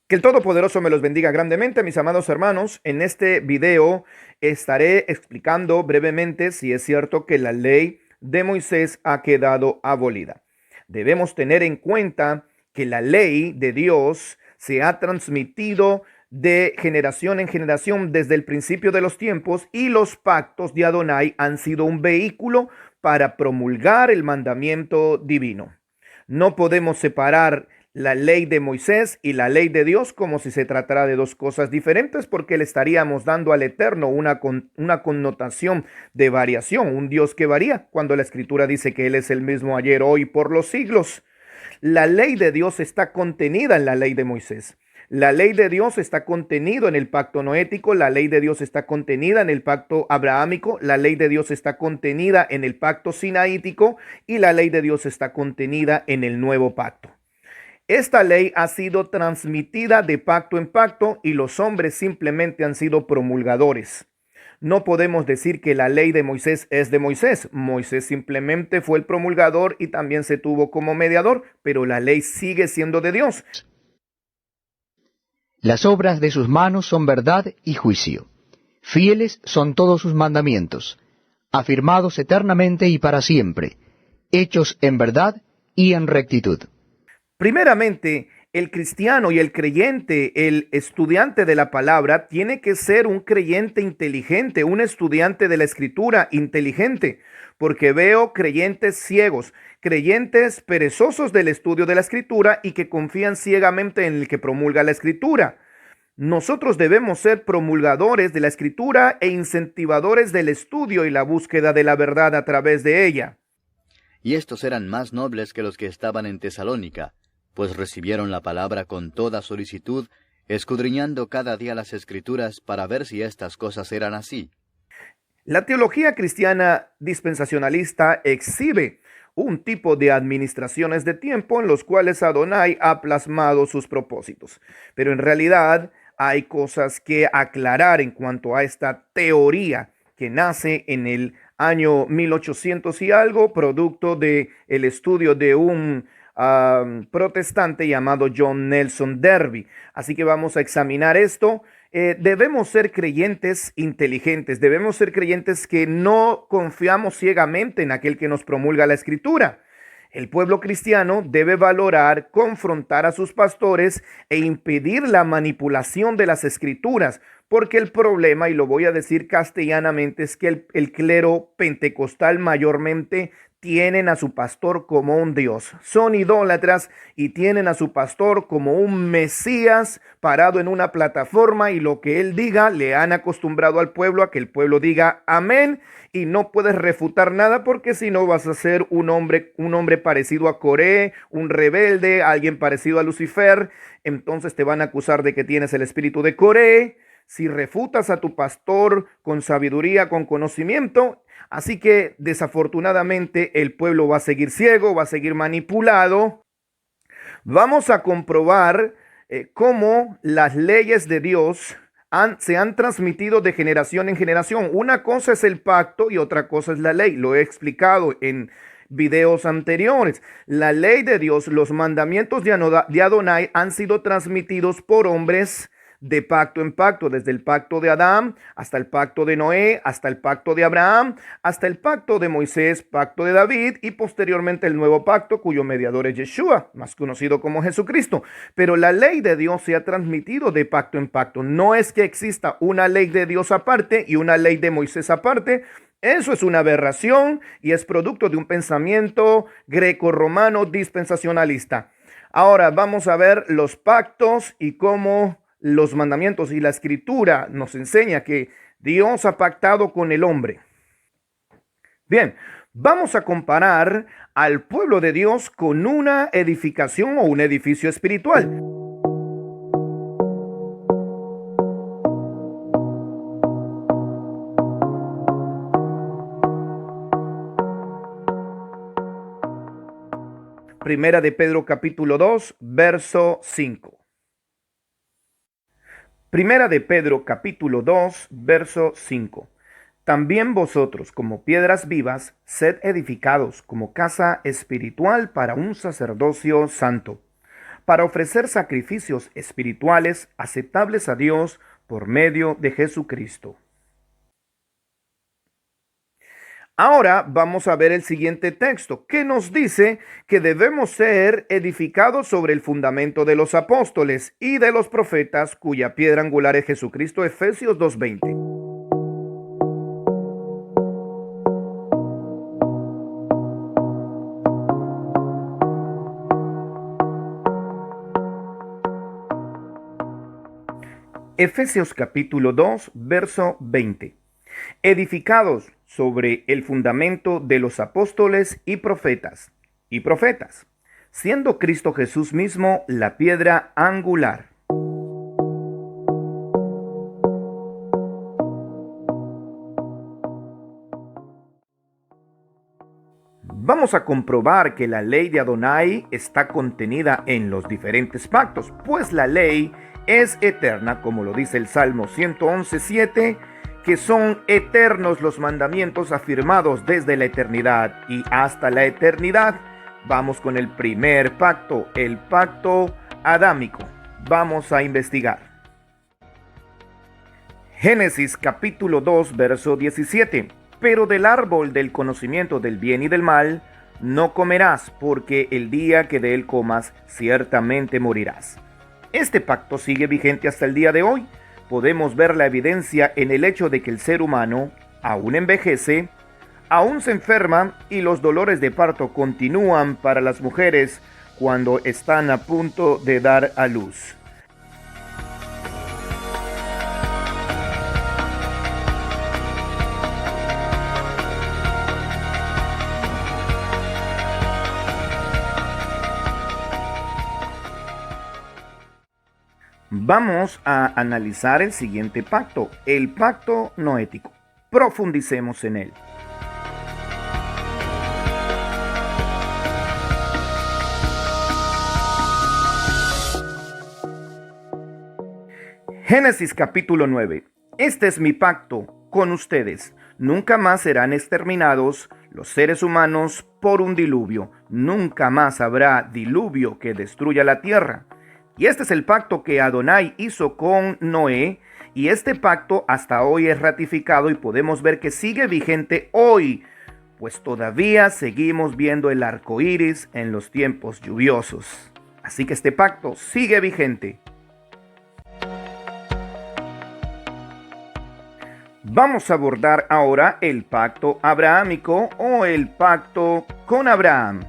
Que el Todopoderoso me los bendiga grandemente, mis amados hermanos. En este video estaré explicando brevemente si es cierto que la ley de Moisés ha quedado abolida. Debemos tener en cuenta que la ley de Dios se ha transmitido de generación en generación desde el principio de los tiempos, y los pactos de Adonai han sido un vehículo para promulgar el mandamiento divino. No podemos separar la ley de Moisés y la ley de Dios como si se tratara de dos cosas diferentes, porque le estaríamos dando al Eterno una connotación de variación, un Dios que varía, cuando la Escritura dice que Él es el mismo ayer, hoy, por los siglos. La ley de Dios está contenida en la ley de Moisés. La ley de Dios está contenido en el pacto noético, la ley de Dios está contenida en el pacto abrahámico, la ley de Dios está contenida en el pacto sinaítico y la ley de Dios está contenida en el nuevo pacto. Esta ley ha sido transmitida de pacto en pacto y los hombres simplemente han sido promulgadores. No podemos decir que la ley de Moisés es de Moisés. Moisés simplemente fue el promulgador y también se tuvo como mediador, pero la ley sigue siendo de Dios. Las obras de sus manos son verdad y juicio. Fieles son todos sus mandamientos, afirmados eternamente y para siempre, hechos en verdad y en rectitud. Primeramente, el cristiano y el creyente, el estudiante de la palabra, tiene que ser un creyente inteligente, un estudiante de la escritura inteligente, porque veo creyentes ciegos, creyentes perezosos del estudio de la escritura y que confían ciegamente en el que promulga la escritura. Nosotros debemos ser promulgadores de la escritura e incentivadores del estudio y la búsqueda de la verdad a través de ella. Y estos eran más nobles que los que estaban en Tesalónica, pues recibieron la palabra con toda solicitud, escudriñando cada día las Escrituras para ver si estas cosas eran así. La teología cristiana dispensacionalista exhibe un tipo de administraciones de tiempo en los cuales Adonai ha plasmado sus propósitos. Pero en realidad hay cosas que aclarar en cuanto a esta teoría que nace en el año 1800 y algo, producto del estudio de un protestante llamado John Nelson Darby. Así que vamos a examinar esto. Debemos ser creyentes inteligentes, debemos ser creyentes que no confiamos ciegamente en aquel que nos promulga la escritura. El pueblo cristiano debe valorar, confrontar a sus pastores e impedir la manipulación de las escrituras, porque el problema, y lo voy a decir castellanamente, es que el clero pentecostal mayormente tienen a su pastor como un Dios. Son idólatras y tienen a su pastor como un Mesías parado en una plataforma, y lo que él diga le han acostumbrado al pueblo a que el pueblo diga amén, y no puedes refutar nada, porque si no vas a ser un hombre parecido a Coré, un rebelde, alguien parecido a Lucifer. Entonces te van a acusar de que tienes el espíritu de Coré si refutas a tu pastor con sabiduría, con conocimiento. Así que desafortunadamente el pueblo va a seguir ciego, va a seguir manipulado. Vamos a comprobar cómo las leyes de Dios se han transmitido de generación en generación. Una cosa es el pacto y otra cosa es la ley. Lo he explicado en videos anteriores. La ley de Dios, los mandamientos de Adonai han sido transmitidos por hombres de pacto en pacto, desde el pacto de Adán hasta el pacto de Noé, hasta el pacto de Abraham, hasta el pacto de Moisés, pacto de David, y posteriormente el nuevo pacto, cuyo mediador es Yeshua, más conocido como Jesucristo. Pero la ley de Dios se ha transmitido de pacto en pacto. No es que exista una ley de Dios aparte y una ley de Moisés aparte. Eso es una aberración y es producto de un pensamiento greco-romano dispensacionalista. Ahora vamos a ver los pactos y cómo los mandamientos y la escritura nos enseña que Dios ha pactado con el hombre. Bien, vamos a comparar al pueblo de Dios con una edificación o un edificio espiritual. Primera de Pedro capítulo 2, verso 5. Primera de Pedro capítulo 2, verso 5. También vosotros, como piedras vivas, sed edificados como casa espiritual para un sacerdocio santo, para ofrecer sacrificios espirituales aceptables a Dios por medio de Jesucristo. Ahora vamos a ver el siguiente texto, que nos dice que debemos ser edificados sobre el fundamento de los apóstoles y de los profetas, cuya piedra angular es Jesucristo. Efesios 2:20. Efesios capítulo 2, verso 20. Edificados sobre el fundamento de los apóstoles y profetas, siendo Cristo Jesús mismo la piedra angular. Vamos a comprobar que la ley de Adonai está contenida en los diferentes pactos, pues la ley es eterna, como lo dice el Salmo 111:7, que son eternos los mandamientos afirmados desde la eternidad y hasta la eternidad. Vamos con el primer pacto, el pacto adámico. Vamos a investigar. Génesis capítulo 2, verso 17. Pero del árbol del conocimiento del bien y del mal no comerás, porque el día que de él comas, ciertamente morirás. Este pacto sigue vigente hasta el día de hoy. Podemos ver la evidencia en el hecho de que el ser humano aún envejece, aún se enferma y los dolores de parto continúan para las mujeres cuando están a punto de dar a luz. Vamos a analizar el siguiente pacto, el pacto noético. Profundicemos en él. Génesis capítulo 9. Este es mi pacto con ustedes. Nunca más serán exterminados los seres humanos por un diluvio. Nunca más habrá diluvio que destruya la tierra. Y este es el pacto que Adonai hizo con Noé, y este pacto hasta hoy es ratificado y podemos ver que sigue vigente hoy, pues todavía seguimos viendo el arco iris en los tiempos lluviosos. Así que este pacto sigue vigente. Vamos a abordar ahora el pacto abrahámico o el pacto con Abraham.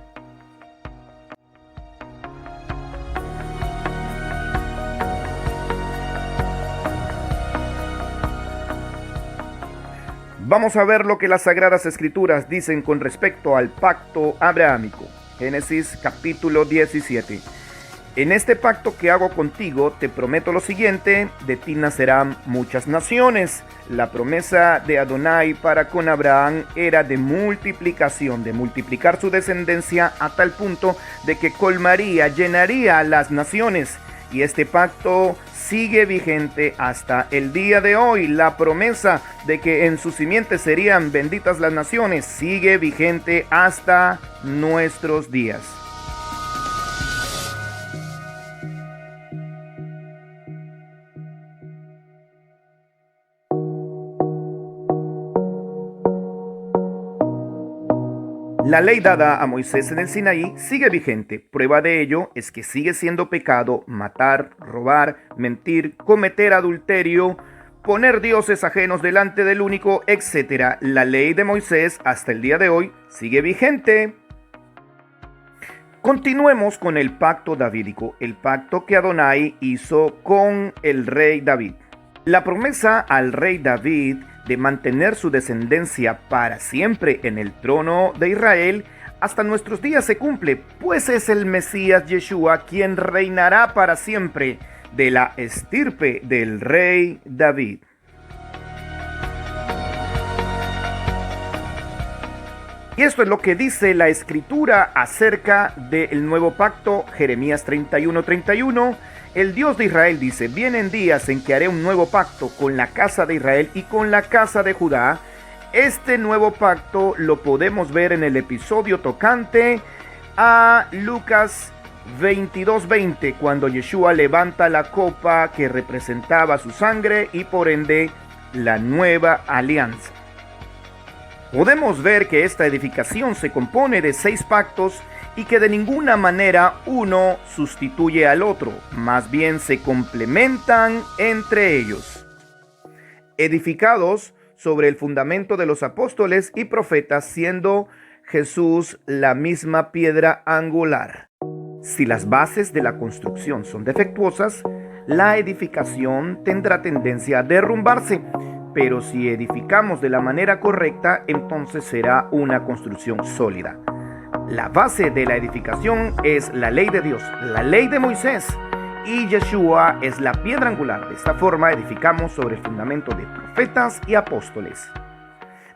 Vamos a ver lo que las Sagradas Escrituras dicen con respecto al pacto abrahámico. Génesis capítulo 17. En este pacto que hago contigo, te prometo lo siguiente: de ti nacerán muchas naciones. La promesa de Adonai para con Abraham era de multiplicación, de multiplicar su descendencia a tal punto de que colmaría, llenaría las naciones. Y este pacto sigue vigente hasta el día de hoy. La promesa de que en su simiente serían benditas las naciones sigue vigente hasta nuestros días. La ley dada a Moisés en el Sinaí sigue vigente. Prueba de ello es que sigue siendo pecado matar, robar, mentir, cometer adulterio, poner dioses ajenos delante del único, etc. La ley de Moisés hasta el día de hoy sigue vigente. Continuemos con el pacto davídico, el pacto que Adonai hizo con el rey David. La promesa al rey David de mantener su descendencia para siempre en el trono de Israel hasta nuestros días se cumple, pues es el Mesías Yeshua quien reinará para siempre de la estirpe del rey David. Y esto es lo que dice la Escritura acerca del nuevo pacto, Jeremías 31:31. El Dios de Israel dice: vienen días en que haré un nuevo pacto con la casa de Israel y con la casa de Judá. Este nuevo pacto lo podemos ver en el episodio tocante a Lucas 22:20, cuando Yeshua levanta la copa que representaba su sangre y por ende la nueva alianza. Podemos ver que esta edificación se compone de 6 pactos y que de ninguna manera uno sustituye al otro, más bien se complementan entre ellos. Edificados sobre el fundamento de los apóstoles y profetas, siendo Jesús la misma piedra angular. Si las bases de la construcción son defectuosas, la edificación tendrá tendencia a derrumbarse, pero si edificamos de la manera correcta, entonces será una construcción sólida. La base de la edificación es la ley de Dios, la ley de Moisés, y Yeshua es la piedra angular. De esta forma edificamos sobre el fundamento de profetas y apóstoles.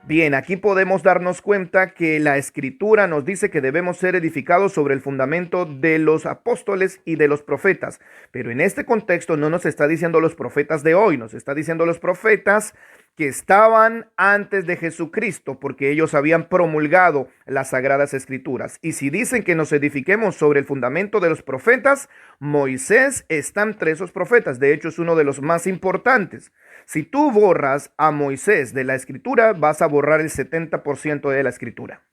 Bien, aquí podemos darnos cuenta que la Escritura nos dice que debemos ser edificados sobre el fundamento de los apóstoles y de los profetas. Pero en este contexto no nos está diciendo los profetas de hoy, nos está diciendo los profetas que estaban antes de Jesucristo, porque ellos habían promulgado las Sagradas Escrituras. Y si dicen que nos edifiquemos sobre el fundamento de los profetas, Moisés está entre esos profetas. De hecho, es uno de los más importantes. Si tú borras a Moisés de la Escritura, vas a borrar el 70% de la Escritura.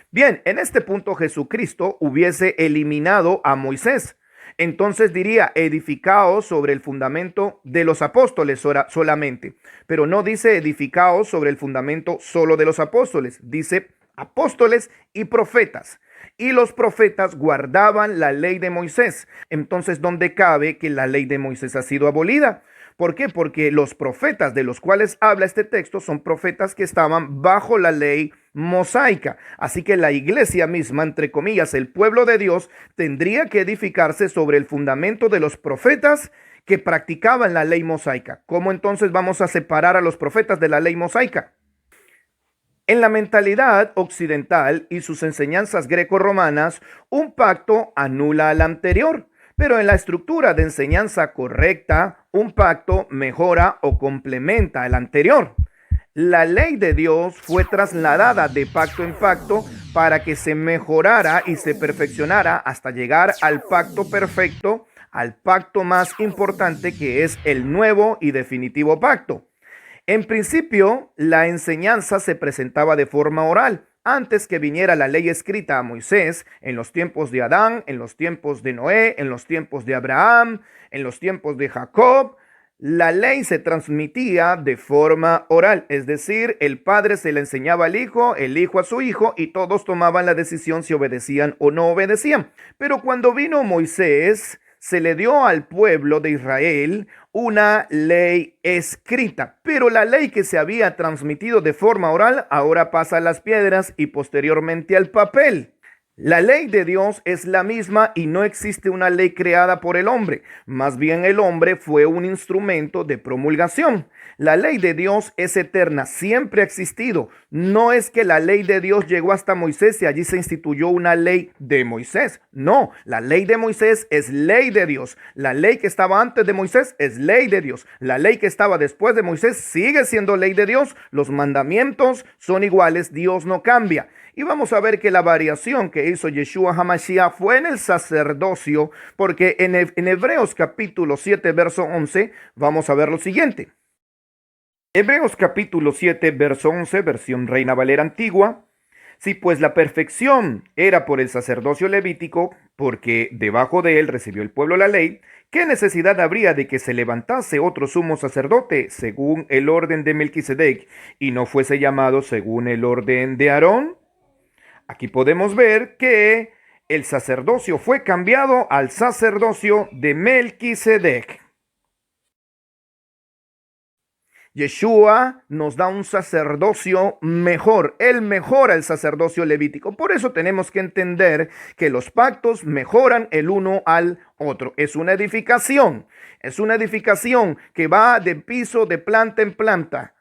Bien, en este punto Jesucristo hubiese eliminado a Moisés. Entonces diría, edificaos sobre el fundamento de los apóstoles solamente. Pero no dice edificaos sobre el fundamento solo de los apóstoles. Dice apóstoles y profetas. Y los profetas guardaban la ley de Moisés. Entonces, ¿dónde cabe que la ley de Moisés ha sido abolida? ¿Por qué? Porque los profetas de los cuales habla este texto son profetas que estaban bajo la ley mosaica. Así que la iglesia misma, entre comillas, el pueblo de Dios, tendría que edificarse sobre el fundamento de los profetas que practicaban la ley mosaica. ¿Cómo entonces vamos a separar a los profetas de la ley mosaica? En la mentalidad occidental y sus enseñanzas greco-romanas, un pacto anula al anterior. Pero en la estructura de enseñanza correcta, un pacto mejora o complementa al anterior. La ley de Dios fue trasladada de pacto en pacto para que se mejorara y se perfeccionara hasta llegar al pacto perfecto, al pacto más importante, que es el nuevo y definitivo pacto. En principio, la enseñanza se presentaba de forma oral, antes que viniera la ley escrita a Moisés, en los tiempos de Adán, en los tiempos de Noé, en los tiempos de Abraham, en los tiempos de Jacob. La ley se transmitía de forma oral, es decir, el padre se le enseñaba al hijo, el hijo a su hijo, y todos tomaban la decisión si obedecían o no obedecían. Pero cuando vino Moisés, se le dio al pueblo de Israel una ley escrita, pero la ley que se había transmitido de forma oral ahora pasa a las piedras y posteriormente al papel. La ley de Dios es la misma y no existe una ley creada por el hombre. Más bien el hombre fue un instrumento de promulgación. La ley de Dios es eterna, siempre ha existido. No es que la ley de Dios llegó hasta Moisés y allí se instituyó una ley de Moisés. No, la ley de Moisés es ley de Dios. La ley que estaba antes de Moisés es ley de Dios. La ley que estaba después de Moisés sigue siendo ley de Dios. Los mandamientos son iguales, Dios no cambia. Y vamos a ver que la variación que hizo Yeshua HaMashiach fue en el sacerdocio, porque en Hebreos capítulo 7, verso 11, vamos a ver lo siguiente. Hebreos capítulo 7, verso 11, versión Reina Valera Antigua. Si pues la perfección era por el sacerdocio levítico, porque debajo de él recibió el pueblo la ley, ¿qué necesidad habría de que se levantase otro sumo sacerdote según el orden de Melquisedec y no fuese llamado según el orden de Aarón? Aquí podemos ver que el sacerdocio fue cambiado al sacerdocio de Melquisedec. Yeshua nos da un sacerdocio mejor. Él mejora el sacerdocio levítico. Por eso tenemos que entender que los pactos mejoran el uno al otro. Es una edificación. Es una edificación que va de piso, de planta en planta.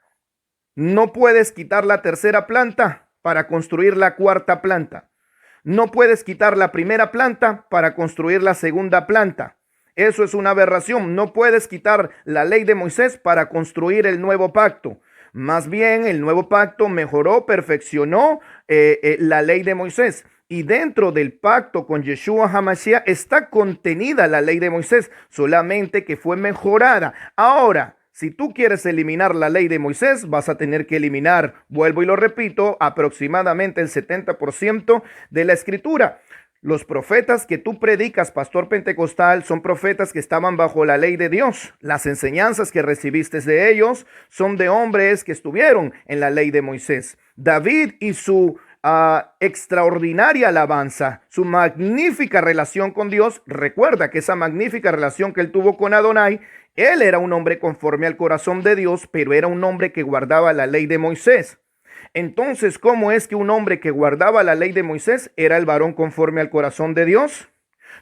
No puedes quitar la tercera planta para construir la cuarta planta. No puedes quitar la primera planta para construir la segunda planta. Eso es una aberración. No puedes quitar la ley de Moisés para construir el nuevo pacto. Más bien, el nuevo pacto mejoró, perfeccionó la ley de Moisés. Y dentro del pacto con Yeshua HaMashiach está contenida la ley de Moisés, solamente que fue mejorada. Ahora, si tú quieres eliminar la ley de Moisés, vas a tener que eliminar, vuelvo y lo repito, aproximadamente el 70% de la escritura. Los profetas que tú predicas, pastor pentecostal, son profetas que estaban bajo la ley de Dios. Las enseñanzas que recibiste de ellos son de hombres que estuvieron en la ley de Moisés. David y su extraordinaria alabanza, su magnífica relación con Dios. Recuerda que esa magnífica relación que él tuvo con Adonai, él era un hombre conforme al corazón de Dios, pero era un hombre que guardaba la ley de Moisés. Entonces, ¿cómo es que un hombre que guardaba la ley de Moisés era el varón conforme al corazón de Dios?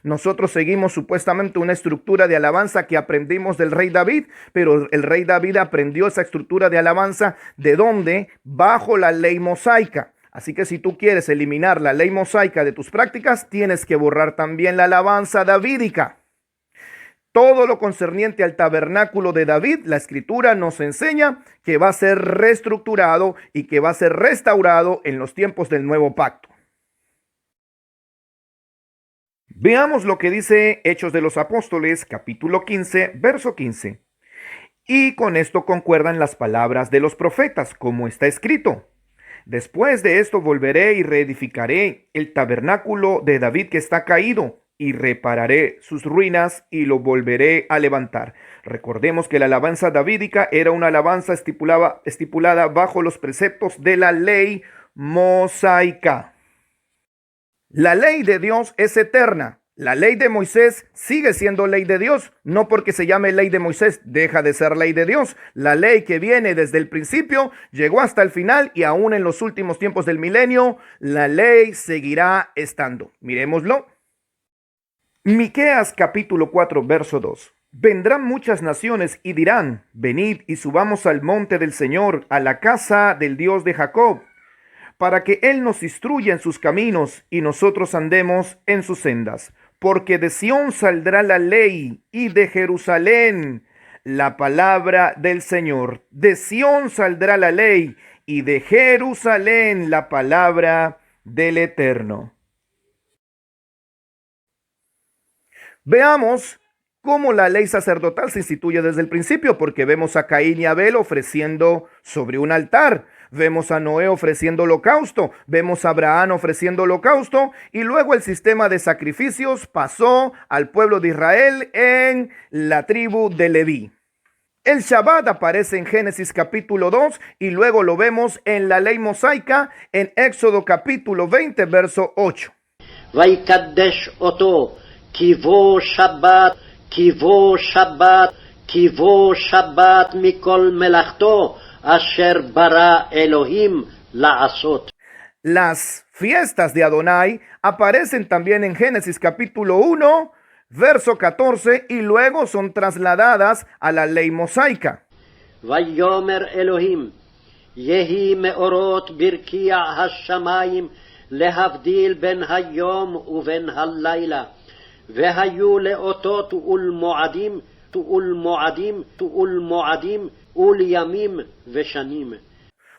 Nosotros seguimos supuestamente una estructura de alabanza que aprendimos del rey David, pero el rey David aprendió esa estructura de alabanza ¿de dónde? Bajo la ley mosaica. Así que si tú quieres eliminar la ley mosaica de tus prácticas, tienes que borrar también la alabanza davídica. Todo lo concerniente al tabernáculo de David, la escritura nos enseña que va a ser reestructurado y que va a ser restaurado en los tiempos del nuevo pacto. Veamos lo que dice Hechos de los Apóstoles, capítulo 15, verso 15. Y con esto concuerdan las palabras de los profetas, como está escrito. Después de esto volveré y reedificaré el tabernáculo de David que está caído, y repararé sus ruinas y lo volveré a levantar. Recordemos que la alabanza davídica era una alabanza estipulada bajo los preceptos de la ley mosaica. La ley de Dios es eterna. La ley de Moisés sigue siendo ley de Dios. No porque se llame ley de Moisés deja de ser ley de Dios. La ley que viene desde el principio llegó hasta el final y aún en los últimos tiempos del milenio, la ley seguirá estando. Miremoslo. Miqueas capítulo 4 verso 2. Vendrán muchas naciones y dirán, venid y subamos al monte del Señor, a la casa del Dios de Jacob, para que Él nos instruya en sus caminos y nosotros andemos en sus sendas. Porque de Sión saldrá la ley y de Jerusalén la palabra del Señor. De Sión saldrá la ley y de Jerusalén la palabra del Eterno. Veamos cómo la ley sacerdotal se instituye desde el principio, porque vemos a Caín y Abel ofreciendo sobre un altar, vemos a Noé ofreciendo holocausto, vemos a Abraham ofreciendo holocausto, y luego el sistema de sacrificios pasó al pueblo de Israel en la tribu de Leví. El Shabbat aparece en Génesis capítulo 2 y luego lo vemos en la ley mosaica en Éxodo capítulo 20 verso 8. ויקדש אותו קיבו שבת, קיבו שבת, קיבו שבת מכל מלאכתו אשר ברא אלוהים לעשות. Las fiestas de Adonai aparecen también en Génesis capítulo 1, verso 14, y luego son trasladadas a la ley mosaica. ויאמר אלוהים, יהי מאורות ברקיע השמיים להבדיל בין היום ובין הלילה. והיו לאותות ולמועדים, ולמועדים, ולמועדים, ולימים ושנים.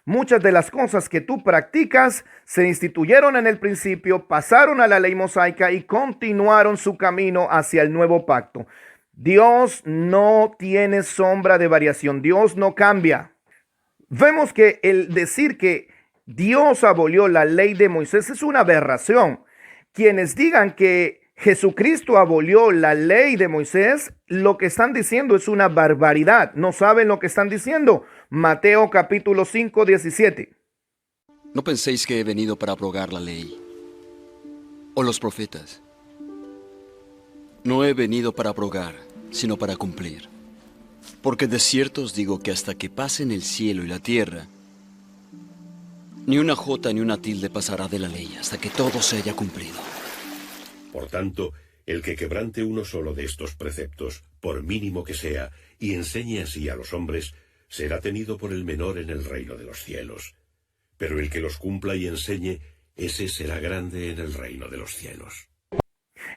Muchas de las cosas que tú practicas se instituyeron en el principio, pasaron a la ley mosaica y continuaron su camino hacia el nuevo pacto. Dios no tiene sombra de variación, Dios no cambia. Vemos que el decir que Dios abolió la ley de Moisés es una aberración. Quienes digan que Jesucristo abolió la ley de Moisés, lo que están diciendo es una barbaridad. No saben lo que están diciendo. Mateo capítulo 5, 17. No penséis que he venido para abrogar la ley o los profetas. No he venido para abrogar, sino para cumplir. Porque de cierto os digo que hasta que pasen el cielo y la tierra, ni una jota ni una tilde pasará de la ley hasta que todo se haya cumplido. Por tanto, el que quebrante uno solo de estos preceptos, por mínimo que sea, y enseñe así a los hombres, será tenido por el menor en el reino de los cielos. Pero el que los cumpla y enseñe, ese será grande en el reino de los cielos.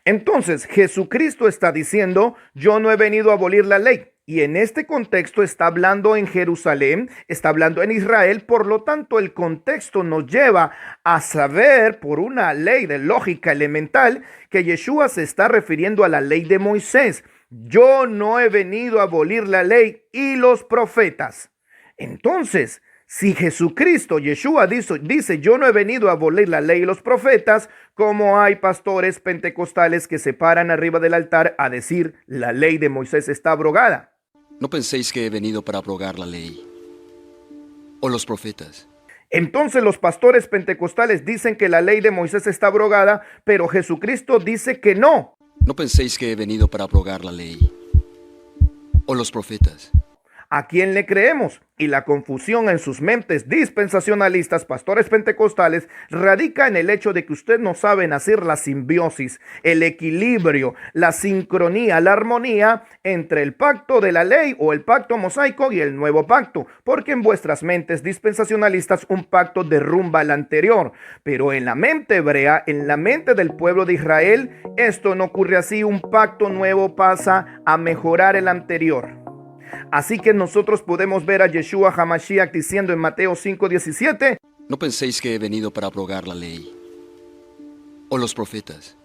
Entonces, Jesucristo está diciendo, yo no he venido a abolir la ley. Y en este contexto está hablando en Jerusalén, está hablando en Israel, por lo tanto el contexto nos lleva a saber por una ley de lógica elemental que Yeshua se está refiriendo a la ley de Moisés. Yo no he venido a abolir la ley y los profetas. Entonces, si Jesucristo, Yeshua, dice, yo no he venido a abolir la ley y los profetas, como hay pastores pentecostales que se paran arriba del altar a decir, la ley de Moisés está abrogada. No penséis que he venido para abrogar la ley o los profetas. Entonces los pastores pentecostales dicen que la ley de Moisés está abrogada, pero Jesucristo dice que no. No penséis que he venido para abrogar la ley o los profetas. ¿A quién le creemos? Y la confusión en sus mentes dispensacionalistas, pastores pentecostales, radica en el hecho de que usted no saben hacer la simbiosis, el equilibrio, la sincronía, la armonía entre el pacto de la ley o el pacto mosaico y el nuevo pacto, porque en vuestras mentes dispensacionalistas un pacto derrumba el anterior, pero en la mente hebrea, en la mente del pueblo de Israel, esto no ocurre así. Un pacto nuevo pasa a mejorar el anterior. Así que nosotros podemos ver a Yeshua HaMashiach diciendo en Mateo 5:17, no penséis que he venido para abrogar la ley o los profetas.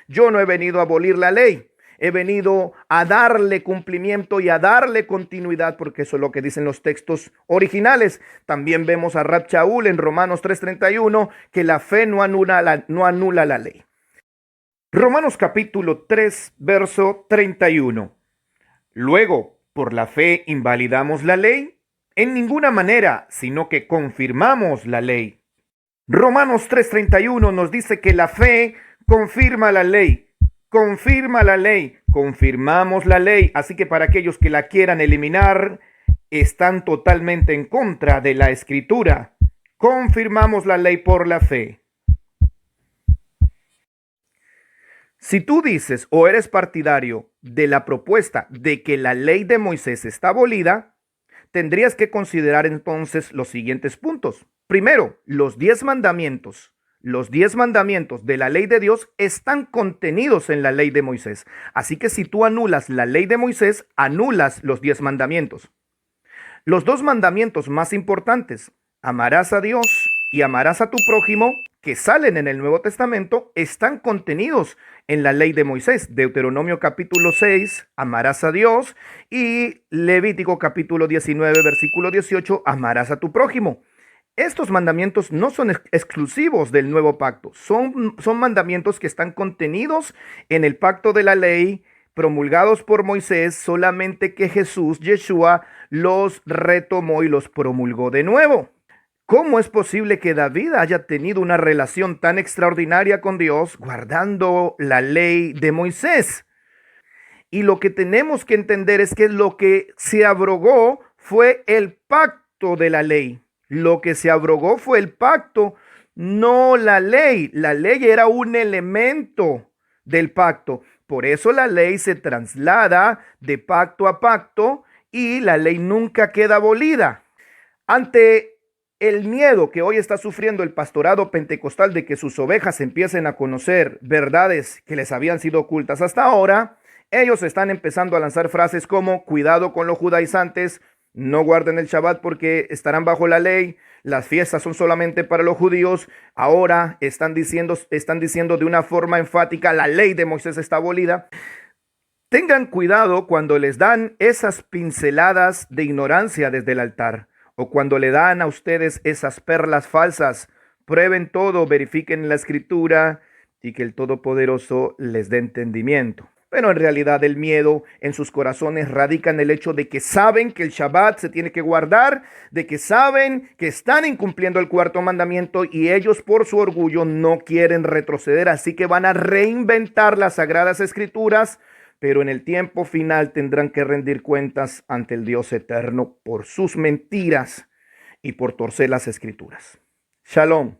Yo no he venido a abolir la ley, he venido a darle cumplimiento y a darle continuidad, porque eso es lo que dicen los textos originales. También vemos a Rab Shaul en Romanos 3:31, que la fe no anula la ley. Romanos capítulo 3, verso 31. Luego, ¿por la fe invalidamos la ley? En ninguna manera, sino que confirmamos la ley. Romanos 3:31 nos dice que la fe confirma la ley. Confirma la ley. Confirmamos la ley. Así que para aquellos que la quieran eliminar, están totalmente en contra de la Escritura. Confirmamos la ley por la fe. Si tú dices o eres partidario de la propuesta de que la ley de Moisés está abolida, tendrías que considerar entonces los siguientes puntos. Primero, los 10 mandamientos. Los 10 mandamientos de la ley de Dios están contenidos en la ley de Moisés. Así que si tú anulas la ley de Moisés, anulas los 10 mandamientos. Los 2 mandamientos más importantes, amarás a Dios y amarás a tu prójimo, que salen en el Nuevo Testamento, están contenidos en la ley de Moisés. Deuteronomio capítulo 6, amarás a Dios, y Levítico capítulo 19, versículo 18, amarás a tu prójimo. Estos mandamientos no son exclusivos del nuevo pacto, son mandamientos que están contenidos en el pacto de la ley, promulgados por Moisés, solamente que Jesús, Yeshua, los retomó y los promulgó de nuevo. ¿Cómo es posible que David haya tenido una relación tan extraordinaria con Dios guardando la ley de Moisés? Y lo que tenemos que entender es que lo que se abrogó fue el pacto de la ley. Lo que se abrogó fue el pacto, no la ley. La ley era un elemento del pacto. Por eso la ley se traslada de pacto a pacto y la ley nunca queda abolida. Ante el miedo que hoy está sufriendo el pastorado pentecostal de que sus ovejas empiecen a conocer verdades que les habían sido ocultas hasta ahora, ellos están empezando a lanzar frases como cuidado con los judaizantes, no guarden el Shabbat porque estarán bajo la ley, las fiestas son solamente para los judíos. Ahora están diciendo de una forma enfática, la ley de Moisés está abolida. Tengan cuidado cuando les dan esas pinceladas de ignorancia desde el altar, o cuando le dan a ustedes esas perlas falsas. Prueben todo, verifiquen la Escritura y que el Todopoderoso les dé entendimiento. Pero en realidad el miedo en sus corazones radica en el hecho de que saben que el Shabbat se tiene que guardar, de que saben que están incumpliendo el 4º mandamiento y ellos por su orgullo no quieren retroceder, así que van a reinventar las Sagradas Escrituras, pero en el tiempo final tendrán que rendir cuentas ante el Dios eterno por sus mentiras y por torcer las Escrituras. Shalom.